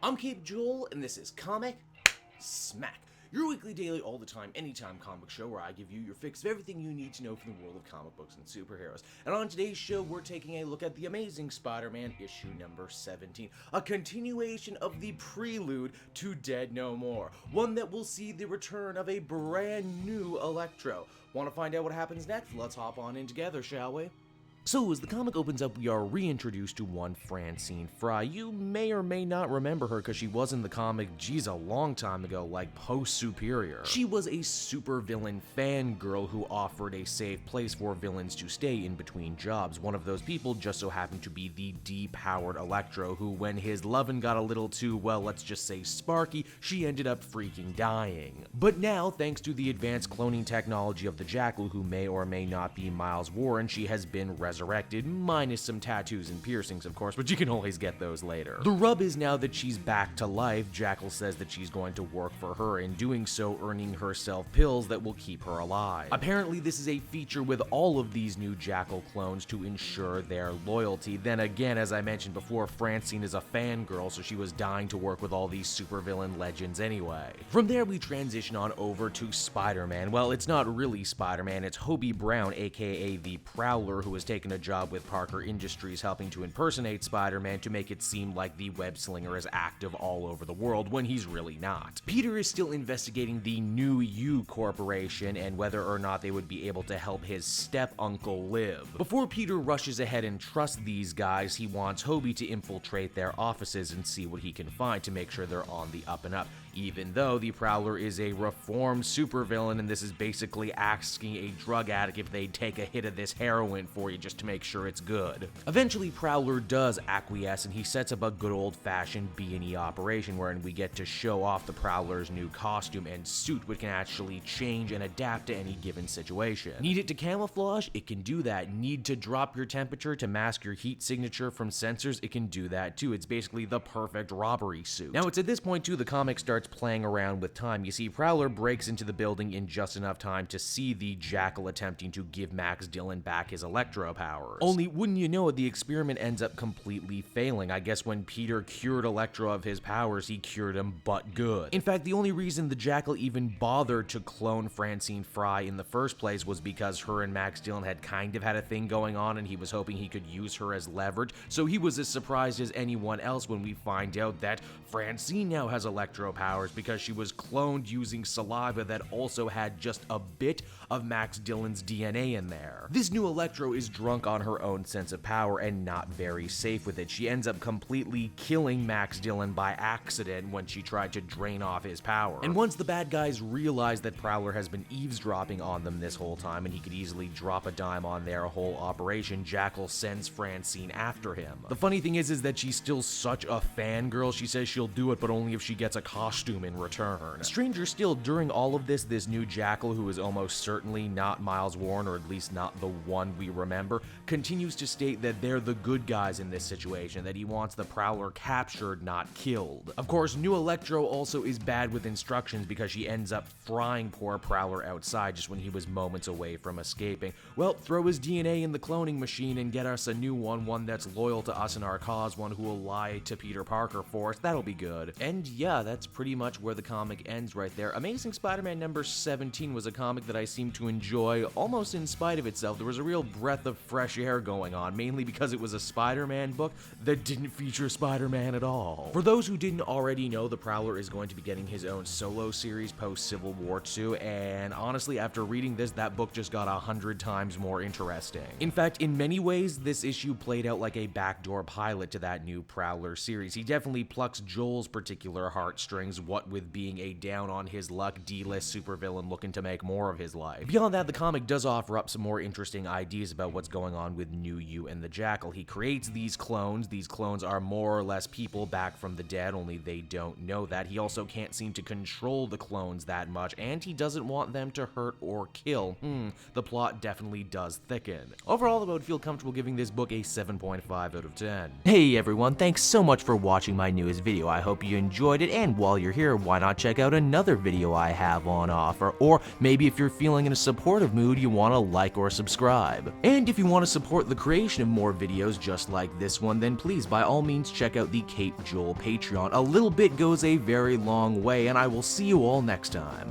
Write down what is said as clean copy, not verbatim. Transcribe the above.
I'm Cape Joel, and this is Comic Smack, your weekly, daily, all the time, anytime comic show where I give you your fix of everything you need to know from the world of comic books and superheroes. And on today's show, we're taking a look at The Amazing Spider-Man issue number 17, a continuation of the prelude to Dead No More, one that will see the return of a brand new Electro. Want to find out what happens next? Let's hop on in together, shall we? So, as the comic opens up, we are reintroduced to one Francine Fry. You may or may not remember her because she was in the comic, geez, a long time ago, like post-Superior. She was a supervillain fangirl who offered a safe place for villains to stay in between jobs. One of those people just so happened to be the depowered Electro, who, when his lovin' got a little too, well, let's just say sparky, she ended up freaking dying. But now, thanks to the advanced cloning technology of the Jackal, who may or may not be Miles Warren, she has been resurrected, minus some tattoos and piercings, of course, but you can always get those later. The rub is now that she's back to life, Jackal says that she's going to work for her, in doing so earning herself pills that will keep her alive. Apparently this is a feature with all of these new Jackal clones to ensure their loyalty. Then again, as I mentioned before, Francine is a fangirl, so she was dying to work with all these supervillain legends anyway. From there we transition on over to Spider-Man. Well, it's not really Spider-Man, it's Hobie Brown, aka the Prowler, who has taken a job with Parker Industries helping to impersonate Spider-Man to make it seem like the web slinger is active all over the world when he's really not. Peter is still investigating the New You Corporation and whether or not they would be able to help his step-uncle live. Before Peter rushes ahead and trusts these guys, he wants Hobie to infiltrate their offices and see what he can find to make sure they're on the up and up. Even though the Prowler is a reformed supervillain and this is basically asking a drug addict if they'd take a hit of this heroin for you just to make sure it's good. Eventually, Prowler does acquiesce and he sets up a good old-fashioned B&E operation wherein we get to show off the Prowler's new costume and suit, which can actually change and adapt to any given situation. Need it to camouflage? It can do that. Need to drop your temperature to mask your heat signature from sensors? It can do that too. It's basically the perfect robbery suit. Now, it's at this point too the comic starts playing around with time. You see, Prowler breaks into the building in just enough time to see the Jackal attempting to give Max Dillon back his Electro powers. Only, wouldn't you know it, the experiment ends up completely failing. I guess when Peter cured Electro of his powers, he cured him but good. In fact, the only reason the Jackal even bothered to clone Francine Fry in the first place was because her and Max Dillon had kind of had a thing going on and he was hoping he could use her as leverage, so he was as surprised as anyone else when we find out that Francine now has Electro powers because she was cloned using saliva that also had just a bit of Max Dillon's DNA in there. This new Electro is drunk on her own sense of power and not very safe with it. She ends up completely killing Max Dillon by accident when she tried to drain off his power. And once the bad guys realize that Prowler has been eavesdropping on them this whole time and he could easily drop a dime on their whole operation, Jackal sends Francine after him. The funny thing is that she's still such a fangirl. She says she'll do it, but only if she gets a costume in return. Stranger still, during all of this new Jackal, who is almost certainly not Miles Warren, or at least not the one we remember, continues to state that they're the good guys in this situation, that he wants the Prowler captured, not killed. Of course, new Electro also is bad with instructions because she ends up frying poor Prowler outside just when he was moments away from escaping. Well, throw his DNA in the cloning machine and get us a new one that's loyal to us and our cause, one who will lie to Peter Parker for us. That'll be good. And yeah, that's pretty much where the comic ends right there. Amazing Spider-Man number 17 was a comic that I seemed to enjoy almost in spite of itself. There was a real breath of fresh air going on, mainly because it was a Spider-Man book that didn't feature Spider-Man at all. For those who didn't already know, the Prowler is going to be getting his own solo series post-Civil War II, and honestly, after reading this, that book just got 100 times more interesting. In fact, in many ways, this issue played out like a backdoor pilot to that new Prowler series. He definitely plucks Joel's particular heartstrings, what with being a down-on-his-luck D-list supervillain looking to make more of his life. Beyond that, the comic does offer up some more interesting ideas about what's going on with New You and the Jackal. He creates these clones. These clones are more or less people back from the dead, only they don't know that. He also can't seem to control the clones that much, and he doesn't want them to hurt or kill. The plot definitely does thicken. Overall, I would feel comfortable giving this book a 7.5 out of 10. Hey everyone, thanks so much for watching my newest video. I hope you enjoyed it, and while you're here, why not check out another video I have on offer, or maybe if you're feeling in a supportive mood, you want to like or subscribe. And if you want to support the creation of more videos just like this one, then please by all means check out the Cape Joel Patreon. A little bit goes a very long way, and I will see you all next time.